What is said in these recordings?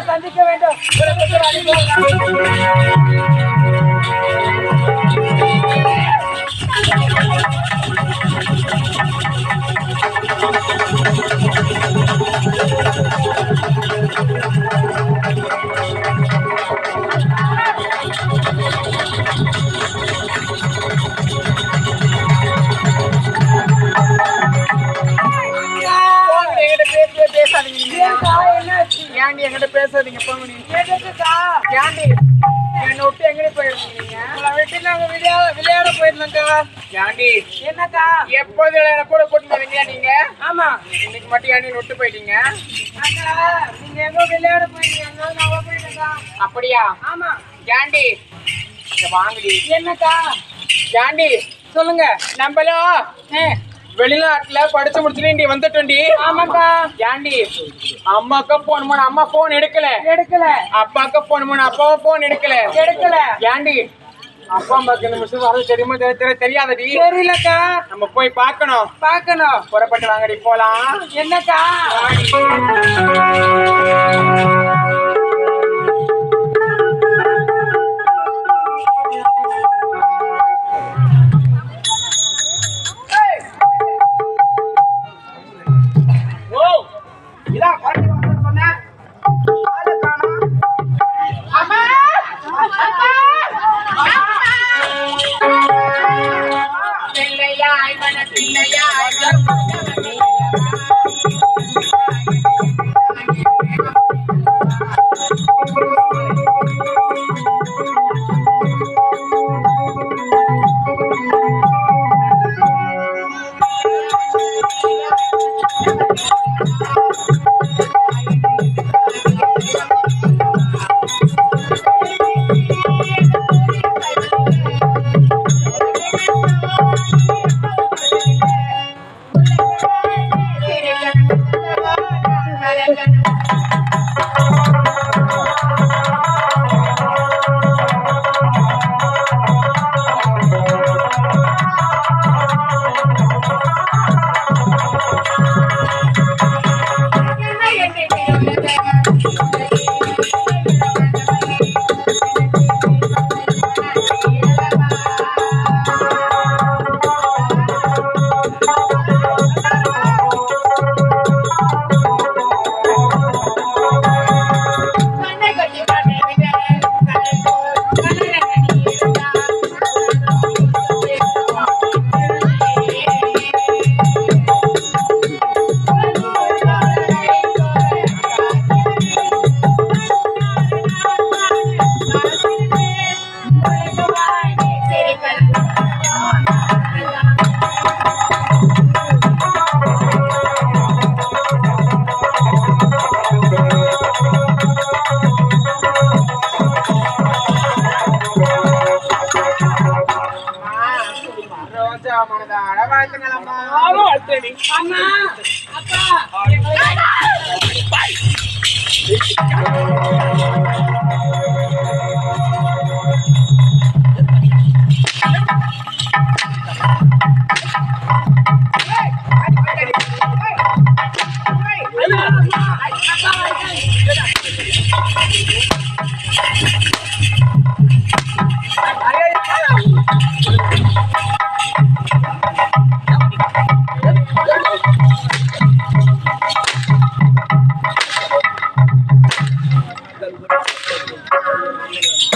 சந்திக்க வேண்டும். என்கிட்ட பேசாதீங்க ஏண்டி என்ன விட்டு எங்கடி போயிருக்கீங்க? விட்டு நாங்க விளையாட போயிருந்தோம்க்கா. ஏண்டி என்னக்கா எப்போது கூட கூட்டிட்டு வரீங்களா நீங்க? ஆமா. இன்னைக்கு மட்டும் ஏண்டி விட்டு போயிட்டீங்க? நீங்க எங்க விளையாட போயிருக்கீங்க? அப்படியா? ஆமா. ஏண்டி வாங்கடி. என்னக்கா ஏண்டி சொல்லுங்க. நம்மளும் வெளிநாட்டுல படிச்சு முடிச்சுட்டு இங்க வந்துட்டோண்டி. ஆமாக்கா. ஏண்டி அம்மாக்கு போன் பண்ண அம்மா போன் எடுக்கல. அப்பாக்கு போன் பண்ண அப்பாவும் போன் எடுக்கல. ஏண்டி அப்பா அம்மாக்கு இந்த விஷயம் வர தெரியுமா தெரியாதடி? தெரியலக்கா. நம்ம போய் பார்க்கணும். புறப்பட்டு வாங்கடி போலாம். என்னக்கா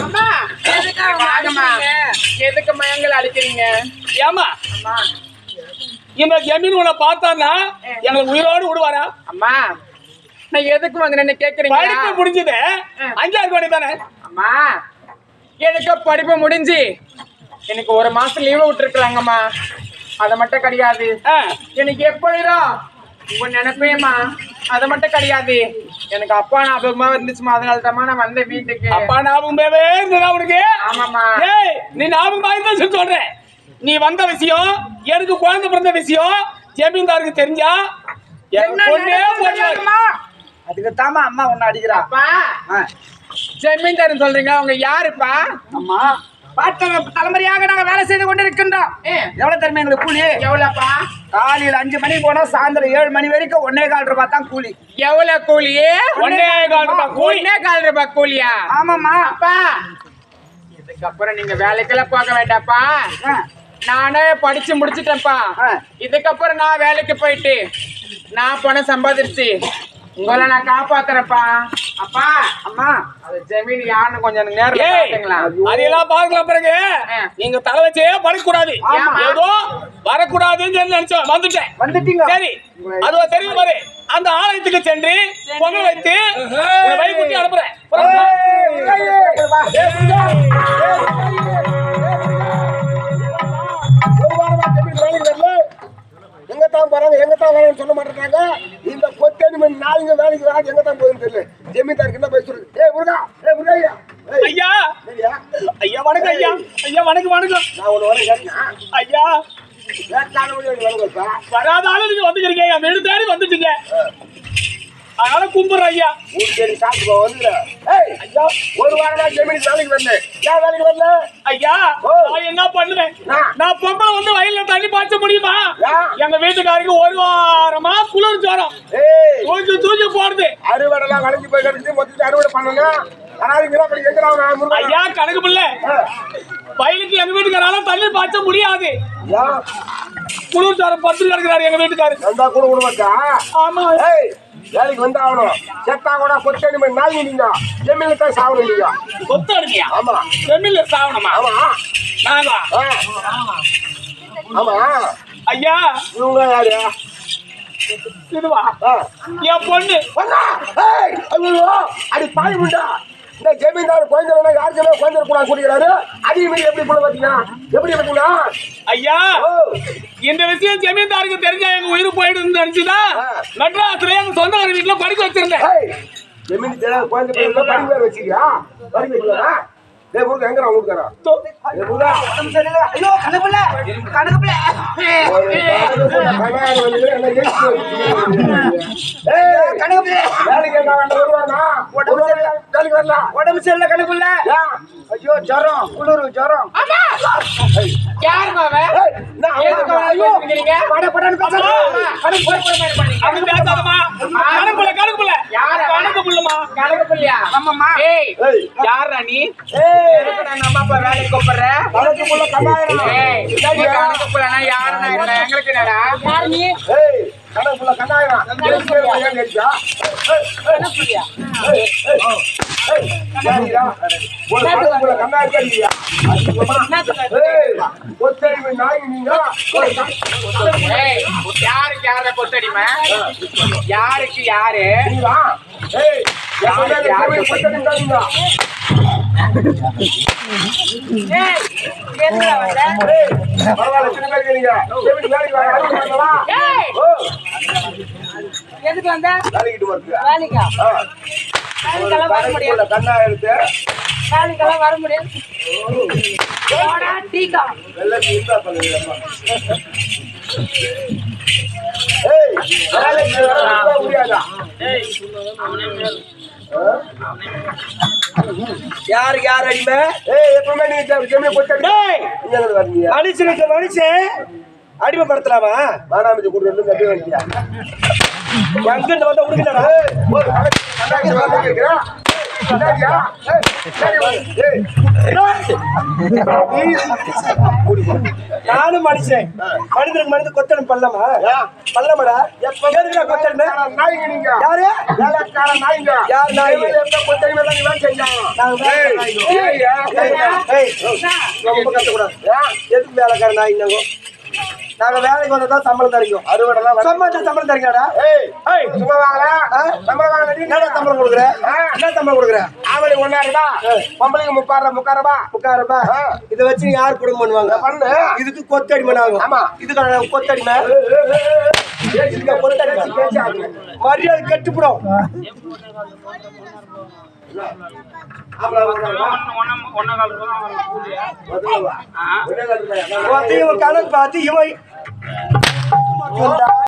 அம்மா எதுக்கு மயங்கள் அடிக்கிறீங்க? ஏமா இந்த ஜமீன் உன்னை பார்த்தான்னா எனக்கு உயிரோடு விடுவாரா? அம்மா நான் எதுக்கு வந்து கேக்குறீங்க? படிப்பு முடிஞ்சது 5ஆவது கோடி தானே? அம்மா எனக்கு படிப்பு முடிஞ்சு எனக்கு 1 மாசம் லீவு விட்டுருக்குறாங்கம்மா. அதை மட்டும் கிடையாது. எனக்கு எப்படிதான் உங்க நினைப்பேம்மா, அதை மட்டும் கிடையாது. எனக்கு அப்பா ஞாபகமா இருந்துச்சுமா, அதனால தான் நான் வந்த வீட்டுக்கு. அப்பா ஞாபகமே இருந்ததா உனக்கு? ஆமாம்மா. ஏய் நீ ஞாபகமா இருந்தா சொல்றேன். நீ வந்த விஷயம், எனக்கு குழந்தை பிறந்த விஷயம் ஜமீன்தாருக்கு தெரிஞ்சா பொண்ணே போடுவாருமா. அதுக்கு தாமா அம்மா ஒன்னு அடிக்கிறா. அப்பா ஜமீன்தார் சொல்றீங்க, அவங்க யாருப்பா? அம்மா பாத்தவங்க தலைமுறையாக நாங்க வேலை செய்து கொண்டு இருக்கின்றோம். எவ்வளவு தெரியுமா எங்களுக்கு கூலி? எவ்வளவுப்பா? காலையில 5 மணிக்கு போனா சாயந்தரம் 7 மணி வரைக்கும் 1.25 ரூபாய் தான் கூலி. எவ்வளவு கூலி? 1.25 ரூபாய் கூலி. 1.25 ரூபாய் கூலியா? ஆமாம்மா. அப்பா இதுக்கப்புறம் நீங்க வேலைக்கெல்லாம் போக வேண்டாப்பா. நானே படிச்சு முடிச்சுட்டேன்ப்பா. இதுக்கப்புறம் நான் வேலைக்கு போயிட்டு நான் பணம் சம்பாதிச்சு உங்களை நான் காப்பாத்துறேன்ப்பா. அப்பா அம்மா அது ஜமீன் யாருன்னு கொஞ்சம் நேரம் பாத்தீங்களா? அதெல்லாம் பார்க்கலாம். பிறகு நீங்க தலை வச்சே படக்கூடாது, ஏதோ வரக்கூடாதுன்னு நினைச்சோம். வந்துட்டீங்க. சரி அது தெரியும் பாரு. அந்த ஆலயத்துக்கு சென்று பொங்கல் வைத்து வைகுட்டி அனுப்புறேன். எங்கத்தான் போறாங்க, எங்கத்தான் வரான்னு சொல்ல மாட்டேங்கிறாங்க. இந்த கொத்தடி மணி நாளுங்க வேலைக்கு வராது, எங்கத்தான் போகுதுன்னு தெரியல. ஜமீன்தாருக்கு என்ன போய் சொல்லுது? முருகா ஐயா. ஐயா ஐயா வணக்கம். ஐயா ஐயா வணக்கம் வணக்கம். நான் ஒண்ணு வர கேட்டேன் ஐயா. வணக்கம். வராதாலும் நீங்க வந்துக்கிறீங்க, என் வீடு தேடி வந்துட்டீங்க. அதனால கும்பிடுறேன் ஐயா. சரி சாப்பிட்டு வந்துடுற. ஐயா 1 வாரம் தான் ஜமீன் வேலைக்கு வரல. ஏன் வேலைக்கு வரல? ஐயா நான் என்ன பண்ணுவேன்? நான் பொம்பளை வந்து வயல்ல தண்ணி பாய்ச்ச முடியுமா? எங்க வீட்டுக்காருக்கு 1 வாரமா குளிர் ஜுரம் தூக்கி போடுது. அறுவடைலாம் கலைஞ்சு போய் கிடக்குது. மொத்தத்தை அறுவடை பண்ணணும். ஐயா கணக்கு பிள்ளை, வயலுக்கு எங்க வீட்டுக்காரால தண்ணி பாய்ச்ச முடியாது. குளிர் ஜுரம் பத்து கிடக்குறாரு எங்க வீட்டுக்காரு. கூட விடுவாக்கா? ஆமா. வேலைக்கு வந்து ஆகணும். செத்தா கூட கொத்தடி மணி நாள் நீங்க ஜமீன்ல தான் சாவணும். நீங்க கொத்தடிமையா? ஆமா. ஜமீன்ல சாவணுமா? ஆமா. நானா? ஆமா. ஐயா இவங்க யாரு? இதுவா என் பொண்ணு. அடி பாய் முண்டா. இந்த ஜமீன்தார் குழந்தை யாருக்குமே குழந்தை கூட குடிக்கிறாரு. அதே மாதிரி எப்படி கூட பாத்தீங்கன்னா எப்படி பாத்தீங்கன்னா? ஐயா இந்த விஷயம் ஜமீன்தாருக்கு தெரிஞ்சா எங்க உயிர் போயிடுன்னு நினைச்சுதான் மெட்ராஸ்ல எங்க சொந்தக்கார வீட்டுல படிக்க வச்சிருந்தேன். ஜமீன் குழந்தை படிக்க வச்சிருக்கியா? படிக்க வைக்கலா? எங்க ஊருக்காரா? ஐயோ கணக்குல கணக்குல உடம்பு சரியில்லை கணக்குல. ஐயோ ஜரம் குளிர் ஜரம். யாரு யாரா நீ? நம்ம அப்பா வேலைக்கு கூப்பிடுற யாருன்னா எங்களுக்கு யாரு நீ? கணக்குள்ள கண்ணாயிரம் யாருக்கு யார கொத்தடிமை? யாருக்கு யாரு? எதுக்கு வந்த? வேலைக்கு வேலைக்கா? வேலைக்கெல்லாம் வர முடியாது. கண்ணாயிரத்து வேலைக்கெல்லாம் வர முடியாது. டீக்கா யாருக்கு யார் அடிமை? எப்பவுமே நீங்க மனுஷனுக்கு மனுஷன் அடிமைப்படுத்தலாமா? மானாமதி கூட்டு அப்படியே வந்துட்டியா? எங்கிட்ட வந்தா உடுக்கலடா. என்னய்யா? நானும் மனுஷன் மனிதனுக்கு மனித கொத்தணும் பல்லமா பல்லமடா எதுக்குடா கொத்தணும் நாய்ங்க நீங்க யாரு வேலைக்கார நாய்ங்க யார் நாய் எந்த கொத்தடிமை தான் வேலை செஞ்சாங்க ரொம்ப கஷ்டக்கூடாது எதுக்கு வேலைக்கார நாய் நாங்க வேலைக்கு வந்தா சம்பளம் தரீங்க அறுவடெல்லாம் சம்பளம் தரீங்கடா சும்மா வாங்கல சம்பளம் வாங்க என்ன சம்பளம் கொடுக்குற என்ன சம்பளம் கொடுக்குற ஆவணி 1,000 ரூபாய் பொம்பளைக்கு 30 ரூபாய் 30 ரூபாய் இதை வச்சு யார் குடும்பம் பண்ணுவாங்க பண்ணு இதுக்கு கொத்தடிமை ஆகும் ஆமா. இதுக்கான கொத்தடிமை இதுக்கு கொத்தடிமை மரியாதை கெட்டுப்படும் கணக்கு பார்த்து இவன்